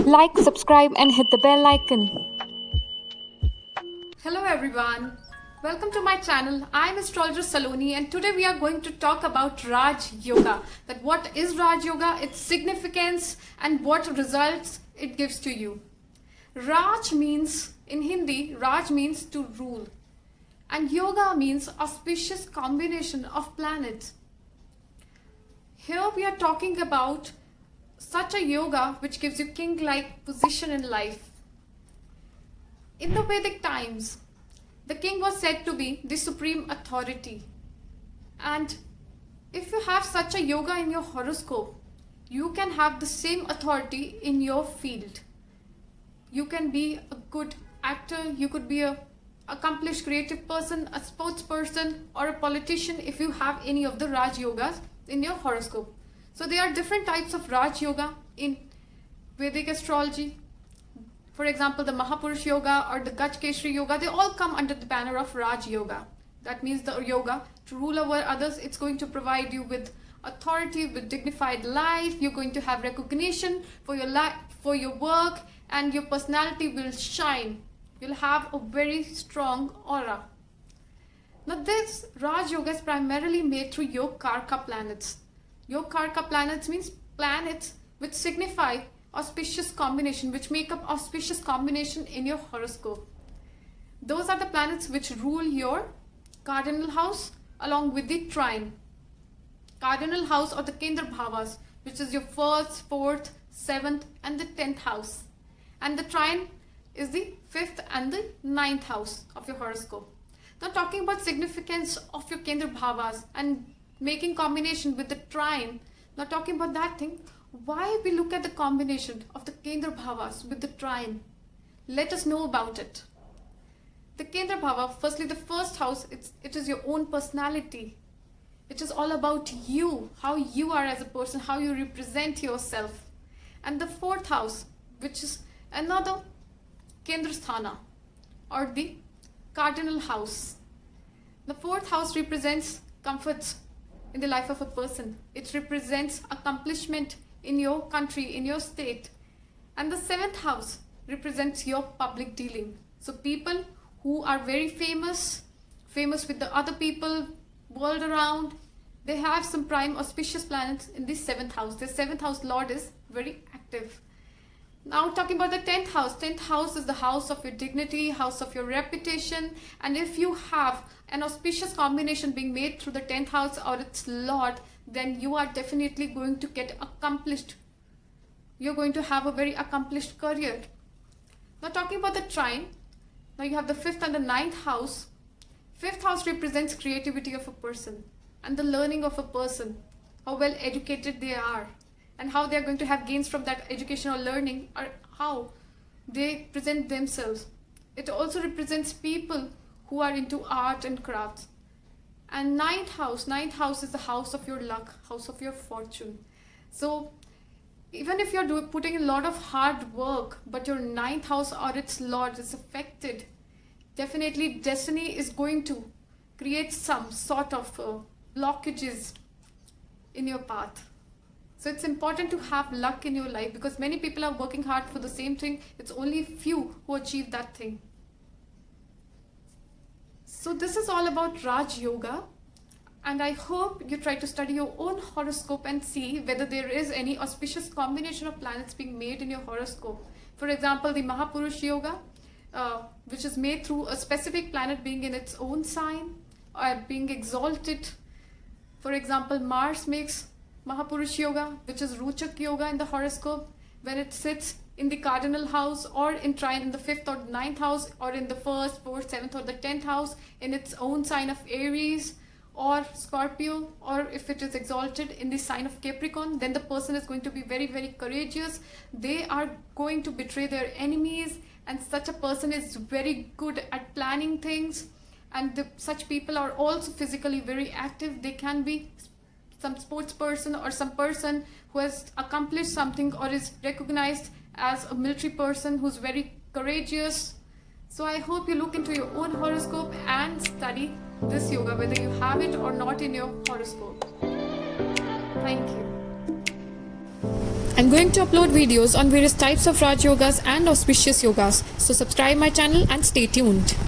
Like, subscribe, and hit the bell icon. Hello everyone, welcome to my channel. I am astrologer Saloni and today we are going to talk about Raj Yoga. That what is Raj Yoga, its significance and what results it gives to you. Raj means, in Hindi, Raj means to rule and Yoga means auspicious combination of planets. Here we are talking about such a yoga which gives you king-like position in life. In the Vedic times, the king was said to be the supreme authority. And if you have such a yoga in your horoscope, you can have the same authority in your field. You can be a good actor, you could be a accomplished creative person, a sports person, or a politician if you have any of the Raj Yogas in your horoscope. So there are different types of Raj Yoga in Vedic astrology. For example, the Mahapurush Yoga or the Gajkeshri Yoga, they all come under the banner of Raj Yoga. That means the yoga to rule over others. It's going to provide you with authority, with dignified life. You're going to have recognition for your life, for your work, and your personality will shine. You'll have a very strong aura. Now this Raj Yoga is primarily made through Yogkarka planets. Yogkarka planets means planets which signify auspicious combination, which make up auspicious combination in your horoscope. Those are the planets which rule your cardinal house along with the trine. Cardinal house or the Kendra Bhavas, which is your 1st, 4th, 7th and the 10th house. And the trine is the 5th and the 9th house of your horoscope. Now talking about significance of your Kendra Bhavas and making combination with the trine, now talking about that thing, why we look at the combination of the Kendra Bhavas with the trine? Let us know about it. The Kendra Bhava, firstly the first house, it is your own personality. It is all about you, how you are as a person, how you represent yourself. And the 4th house, which is another Kendra Sthana or the cardinal house. The 4th house represents comforts in the life of a person. It represents accomplishment in your country, in your state. And the 7th house represents your public dealing. So people who are very famous with the other people, world around, they have some prime auspicious planets in the 7th house. The 7th house lord is very active. Now talking about the 10th house. 10th house is the house of your dignity, house of your reputation. And if you have an auspicious combination being made through the 10th house or its lord, then you are definitely going to get accomplished. You're going to have a very accomplished career. Now talking about the trine. Now you have the 5th and the 9th house. 5th house represents creativity of a person and the learning of a person, how well educated they are, and how they are going to have gains from that education or learning, or how they present themselves. It also represents people who are into art and crafts. And 9th house is the house of your luck, house of your fortune. So even if you're putting in a lot of hard work, but your 9th house or its lord is affected, definitely destiny is going to create some sort of blockages in your path. So it's important to have luck in your life because many people are working hard for the same thing. It's only few who achieve that thing. So this is all about Raj Yoga. And I hope you try to study your own horoscope and see whether there is any auspicious combination of planets being made in your horoscope. For example, the Mahapurush Yoga, which is made through a specific planet being in its own sign or being exalted. For example, Mars makes Mahapurush Yoga, which is Rochak Yoga in the horoscope, when it sits in the cardinal house or in trine in the 5th or 9th house or in the 1st, 4th, 7th or the 10th house in its own sign of Aries or Scorpio, or if it is exalted in the sign of Capricorn, then the person is going to be very, very courageous. They are going to betray their enemies, and such a person is very good at planning things. And such people are also physically very active. They can be some sports person or some person who has accomplished something or is recognized as a military person who's very courageous. So I hope you look into your own horoscope and study this yoga, whether you have it or not in your horoscope. Thank you. I'm going to upload videos on various types of Raj Yogas and auspicious yogas. So subscribe my channel and stay tuned.